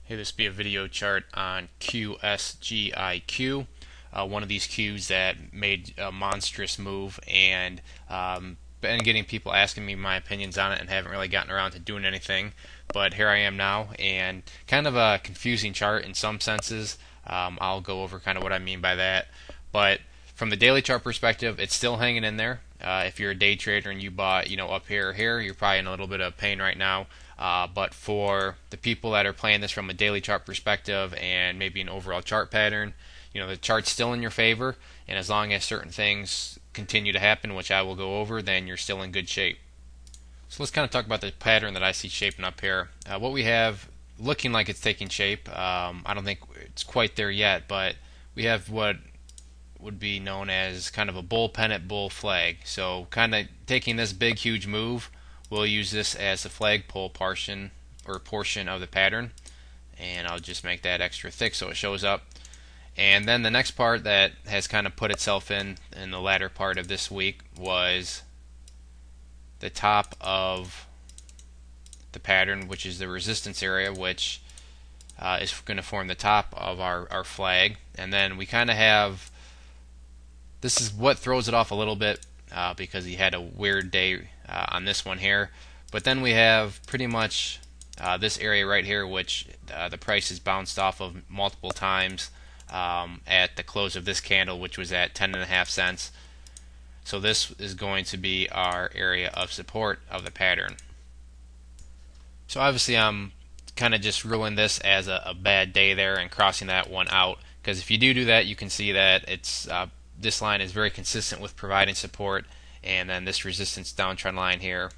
Hey, this will be a video chart on QSGIQ, one of these Qs that made a monstrous move, and been getting people asking me my opinions on it and haven't really gotten around to doing anything. But here I am now, and kind of a confusing chart in some senses. I'll go over kind of what I mean by that. But from the daily chart perspective, it's still hanging in there. If you're a day trader and you bought, up here or here, you're probably in a little bit of pain right now. But for the people that are playing this from a daily chart perspective and maybe an overall chart pattern, the chart's still in your favor. And as long as certain things continue to happen, which I will go over, then you're still in good shape. So let's kind of talk about the pattern that I see shaping up here. What we have looking like it's taking shape, I don't think it's quite there yet, but we have what would be known as kind of a bull pennant bull flag. So kind of taking this big huge move, we'll use this as the flagpole portion of the pattern, and I'll just make that extra thick so it shows up. And then the next part that has kind of put itself in the latter part of this week was the top of the pattern, which is the resistance area, which is going to form the top of our flag. And then we kind of have, this is what throws it off a little bit because he had a weird day on this one here. But then we have pretty much this area right here, which the price has bounced off of multiple times at the close of this candle, which was at 10.5 cents. So this is going to be our area of support of the pattern. So obviously I'm kind of just ruling this as a bad day there and crossing that one out, because if you do that, you can see that it's this line is very consistent with providing support, and then this resistance downtrend line here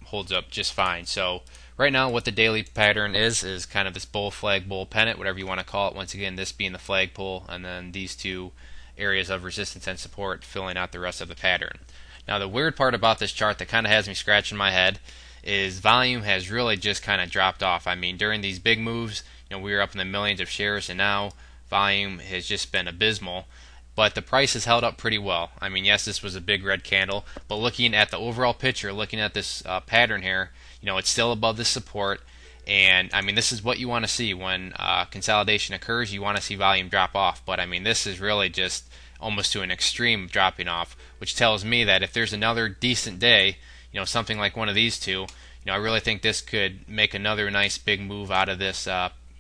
holds up just fine. So right now what the daily pattern is kind of this bull flag, bull pennant, whatever you want to call it. Once again, this being the flagpole, and then these two areas of resistance and support filling out the rest of the pattern. Now the weird part about this chart that kind of has me scratching my head is volume has really just kind of dropped off. I mean, during these big moves, we were up in the millions of shares, and now volume has just been abysmal. But the price has held up pretty well. I mean, yes, this was a big red candle, but looking at the overall picture, looking at this pattern here, it's still above the support. And I mean, this is what you want to see when consolidation occurs. You want to see volume drop off, but I mean, this is really just almost to an extreme dropping off, which tells me that if there's another decent day, something like one of these two, I really think this could make another nice big move out of this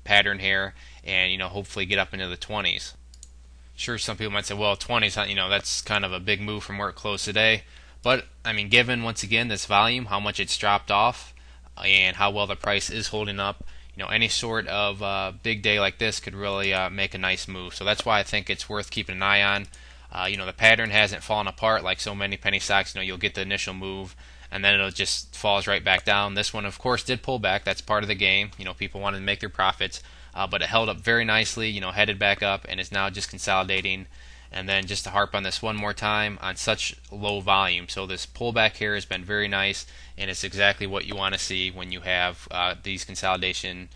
pattern here, and hopefully get up into the 20s. Sure, some people might say, well, 20s, that's kind of a big move from where it closed today. But I mean, given once again this volume, how much it's dropped off, and how well the price is holding up, any sort of big day like this could really make a nice move. So that's why I think it's worth keeping an eye on. The pattern hasn't fallen apart like so many penny stocks. You'll get the initial move, and then it'll just falls right back down. This one, of course, did pull back. That's part of the game. People wanted to make their profits, but it held up very nicely. Headed back up, and is now just consolidating. And then just to harp on this one more time, on such low volume. So this pullback here has been very nice, and it's exactly what you want to see when you have these consolidation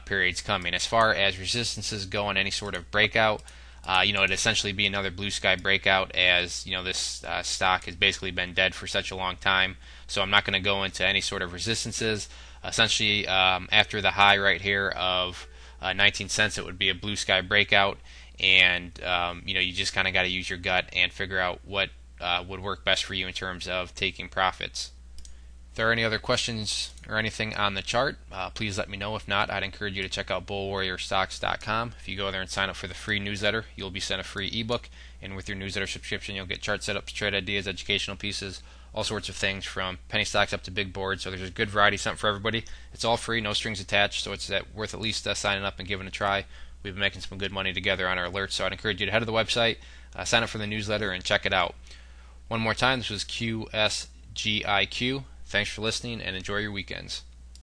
periods coming. As far as resistances go on any sort of breakout, it'd essentially be another blue sky breakout, as this stock has basically been dead for such a long time. So I'm not going to go into any sort of resistances. Essentially, after the high right here of 19 cents, it would be a blue sky breakout, and you just kind of got to use your gut and figure out what would work best for you in terms of taking profits. If there are any other questions or anything on the chart, please let me know. If not, I'd encourage you to check out bullwarriorstocks.com. If you go there and sign up for the free newsletter, you'll be sent a free ebook, and with your newsletter subscription, you'll get chart setups, trade ideas, educational pieces, all sorts of things from penny stocks up to big boards. So there's a good variety, something for everybody. It's all free, no strings attached, so it's worth at least signing up and giving it a try. We've been making some good money together on our alerts, so I'd encourage you to head to the website, sign up for the newsletter, and check it out. One more time, this was QSGIQ. Thanks for listening, and enjoy your weekends.